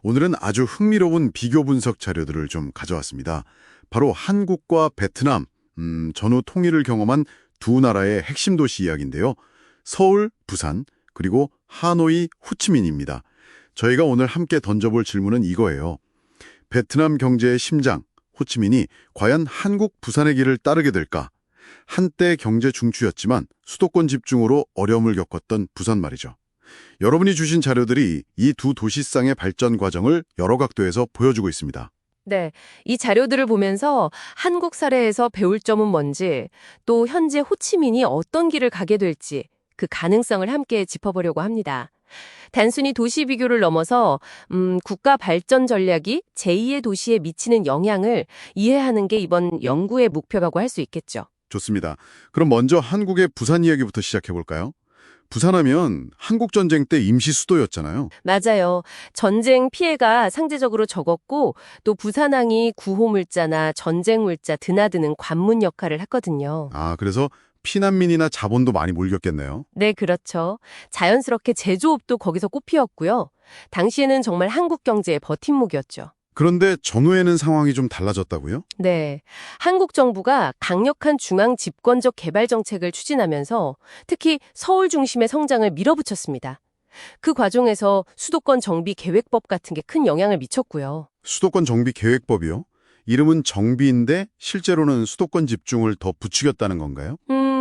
오늘은 아주 흥미로운 비교 분석 자료들을 좀 가져왔습니다. 바로 한국과 베트남, 전후 통일을 경험한 두 나라의 핵심 도시 이야기인데요. 서울, 부산, 그리고 하노이, 호치민입니다. 저희가 오늘 함께 던져볼 질문은 이거예요. 베트남 경제의 심장, 호치민이 과연 한국, 부산의 길을 따르게 될까? 한때 경제 중추였지만 수도권 집중으로 어려움을 겪었던 부산 말이죠. 여러분이 주신 자료들이 이 두 도시쌍의 발전 과정을 여러 각도에서 보여주고 있습니다. 네, 이 자료들을 보면서 한국 사례에서 배울 점은 뭔지, 또 현재 호치민이 어떤 길을 가게 될지 그 가능성을 함께 짚어보려고 합니다. 단순히 도시 비교를 넘어서 국가 발전 전략이 제2의 도시에 미치는 영향을 이해하는 게 이번 연구의 목표라고 할 수 있겠죠. 좋습니다. 그럼 먼저 한국의 부산 이야기부터 시작해 볼까요? 부산하면 한국전쟁 때 임시 수도였잖아요. 맞아요. 전쟁 피해가 상대적으로 적었고 또 부산항이 구호물자나 전쟁물자 드나드는 관문 역할을 했거든요. 아, 그래서 피난민이나 자본도 많이 몰렸겠네요. 네, 그렇죠. 자연스럽게 제조업도 거기서 꽃피웠고요. 당시에는 정말 한국 경제의 버팀목이었죠. 그런데 전후에는 상황이 좀 달라졌다고요? 네, 한국 정부가 강력한 중앙 집권적 개발 정책을 추진하면서 특히 서울 중심의 성장을 밀어붙였습니다. 그 과정에서 수도권 정비 계획법 같은 게 큰 영향을 미쳤고요. 수도권 정비 계획법이요? 이름은 정비인데 실제로는 수도권 집중을 더 부추겼다는 건가요?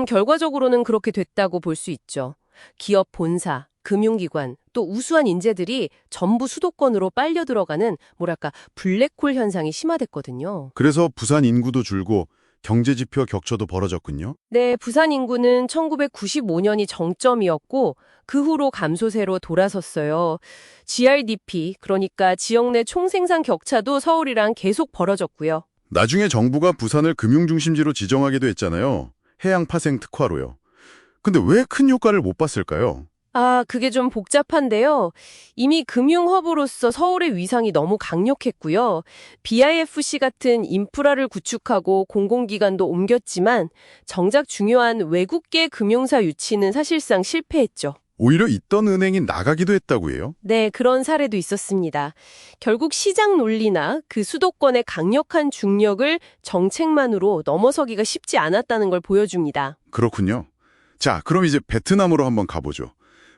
결과적으로는 그렇게 됐다고 볼 수 있죠. 기업 본사, 금융기관, 또 우수한 인재들이 전부 수도권으로 빨려 들어가는 뭐랄까 블랙홀 현상이 심화됐거든요. 그래서 부산 인구도 줄고 경제지표 격차도 벌어졌군요. 네, 부산 인구는 1995년이 정점이었고 그 후로 감소세로 돌아섰어요. GRDP, 그러니까 지역 내 총생산 격차도 서울이랑 계속 벌어졌고요. 나중에 정부가 부산을 금융중심지로 지정하기도 했잖아요. 해양파생 특화로요. 근데 왜 큰 효과를 못 봤을까요? 그게 좀 복잡한데요. 이미 금융허브로서 서울의 위상이 너무 강력했고요. BIFC 같은 인프라를 구축하고 공공기관도 옮겼지만 정작 중요한 외국계 금융사 유치는 사실상 실패했죠. 오히려 있던 은행이 나가기도 했다고 해요. 네, 그런 사례도 있었습니다. 결국 시장 논리나 그 수도권의 강력한 중력을 정책만으로 넘어서기가 쉽지 않았다는 걸 보여줍니다. 그렇군요. 자, 그럼 이제 베트남으로 한번 가보죠.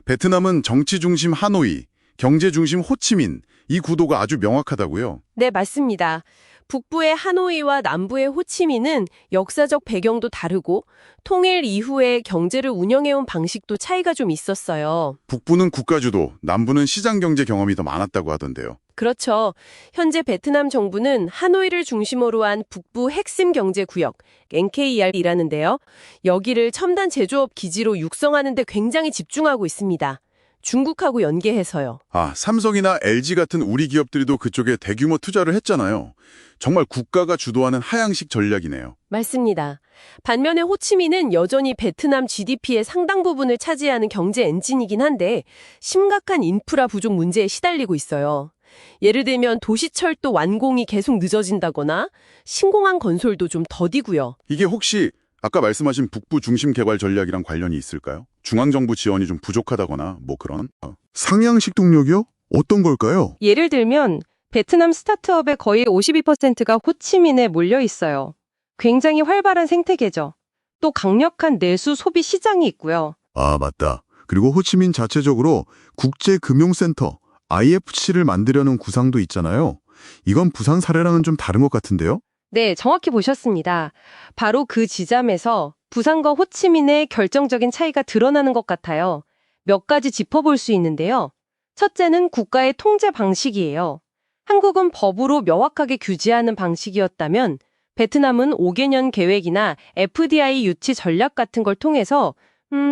베트남은 정치 중심 하노이, 경제 중심 호치민, 이 구도가 아주 명확하다고요. 네, 맞습니다. 북부의 하노이와 남부의 호치민은 역사적 배경도 다르고 통일 이후에 경제를 운영해온 방식도 차이가 좀 있었어요. 북부는 국가주도, 남부는 시장 경제 경험이 더 많았다고 하던데요. 그렇죠. 현재 베트남 정부는 하노이를 중심으로 한 북부 핵심 경제구역, NKR이라는데요. 여기를 첨단 제조업 기지로 육성하는 데 굉장히 집중하고 있습니다. 중국하고 연계해서요. 아, 삼성이나 LG 같은 우리 기업들도 그쪽에 대규모 투자를 했잖아요. 정말 국가가 주도하는 하향식 전략이네요. 맞습니다. 반면에 호치민은 여전히 베트남 GDP의 상당 부분을 차지하는 경제 엔진이긴 한데 심각한 인프라 부족 문제에 시달리고 있어요. 예를 들면 도시철도 완공이 계속 늦어진다거나 신공항 건설도 좀 더디고요. 이게 혹시 아까 말씀하신 북부 중심 개발 전략이랑 관련이 있을까요? 중앙정부 지원이 좀 부족하다거나 뭐 그런? 상향식 동력이요? 어떤 걸까요? 예를 들면 베트남 스타트업의 거의 52%가 호치민에 몰려 있어요. 굉장히 활발한 생태계죠. 또 강력한 내수 소비 시장이 있고요. 아, 맞다. 그리고 호치민 자체적으로 국제금융센터, IFC를 만들려는 구상도 있잖아요. 이건 부산 사례랑은 좀 다른 것 같은데요? 네, 정확히 보셨습니다. 바로 그 지점에서 부산과 호치민의 결정적인 차이가 드러나는 것 같아요. 몇 가지 짚어볼 수 있는데요. 첫째는 국가의 통제 방식이에요. 한국은 법으로 명확하게 규제하는 방식이었다면 베트남은 5개년 계획이나 FDI 유치 전략 같은 걸 통해서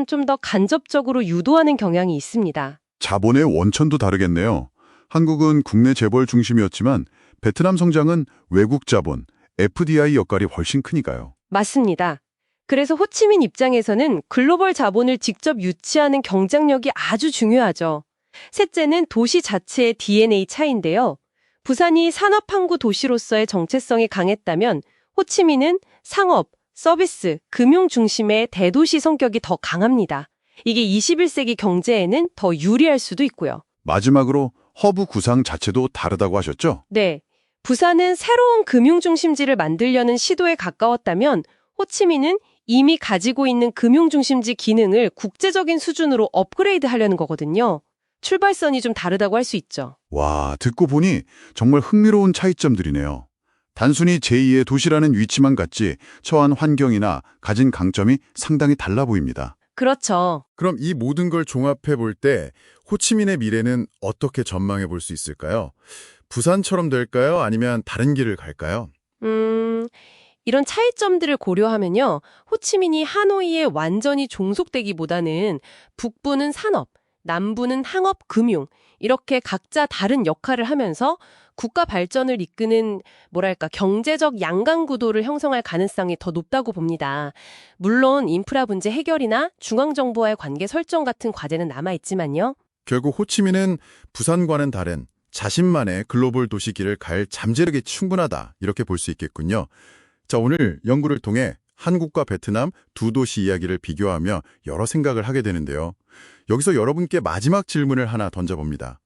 좀 더 간접적으로 유도하는 경향이 있습니다. 자본의 원천도 다르겠네요. 한국은 국내 재벌 중심이었지만 베트남 성장은 외국 자본, FDI 역할이 훨씬 크니까요. 맞습니다. 그래서 호치민 입장에서는 글로벌 자본을 직접 유치하는 경쟁력이 아주 중요하죠. 셋째는 도시 자체의 DNA 차이인데요. 부산이 산업항구 도시로서의 정체성이 강했다면 호치민은 상업, 서비스, 금융 중심의 대도시 성격이 더 강합니다. 이게 21세기 경제에는 더 유리할 수도 있고요. 마지막으로 허브 구상 자체도 다르다고 하셨죠? 네. 부산은 새로운 금융중심지를 만들려는 시도에 가까웠다면 호치민은 이미 가지고 있는 금융중심지 기능을 국제적인 수준으로 업그레이드 하려는 거거든요. 출발선이 좀 다르다고 할 수 있죠. 와, 듣고 보니 정말 흥미로운 차이점들이네요. 단순히 제2의 도시라는 위치만 같지 처한 환경이나 가진 강점이 상당히 달라 보입니다. 그렇죠. 그럼 이 모든 걸 종합해 볼 때 호치민의 미래는 어떻게 전망해 볼 수 있을까요? 부산처럼 될까요? 아니면 다른 길을 갈까요? 이런 차이점들을 고려하면요. 호치민이 하노이에 완전히 종속되기보다는 북부는 산업, 남부는 항업, 금융 이렇게 각자 다른 역할을 하면서 국가 발전을 이끄는 경제적 양강 구도를 형성할 가능성이 더 높다고 봅니다. 물론 인프라 문제 해결이나 중앙정부와의 관계 설정 같은 과제는 남아있지만요. 결국 호치민은 부산과는 다른 자신만의 글로벌 도시길을 갈 잠재력이 충분하다 이렇게 볼 수 있겠군요. 자, 오늘 연구를 통해 한국과 베트남 두 도시 이야기를 비교하며 여러 생각을 하게 되는데요. 여기서 여러분께 마지막 질문을 하나 던져봅니다.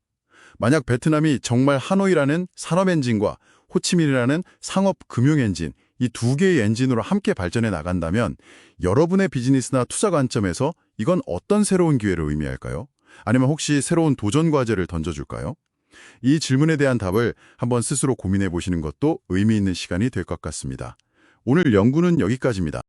만약 베트남이 정말 하노이라는 산업 엔진과 호치민이라는 상업 금융 엔진, 이 두 개의 엔진으로 함께 발전해 나간다면 여러분의 비즈니스나 투자 관점에서 이건 어떤 새로운 기회를 의미할까요? 아니면 혹시 새로운 도전 과제를 던져줄까요? 이 질문에 대한 답을 한번 스스로 고민해 보시는 것도 의미 있는 시간이 될 것 같습니다. 오늘 연구는 여기까지입니다.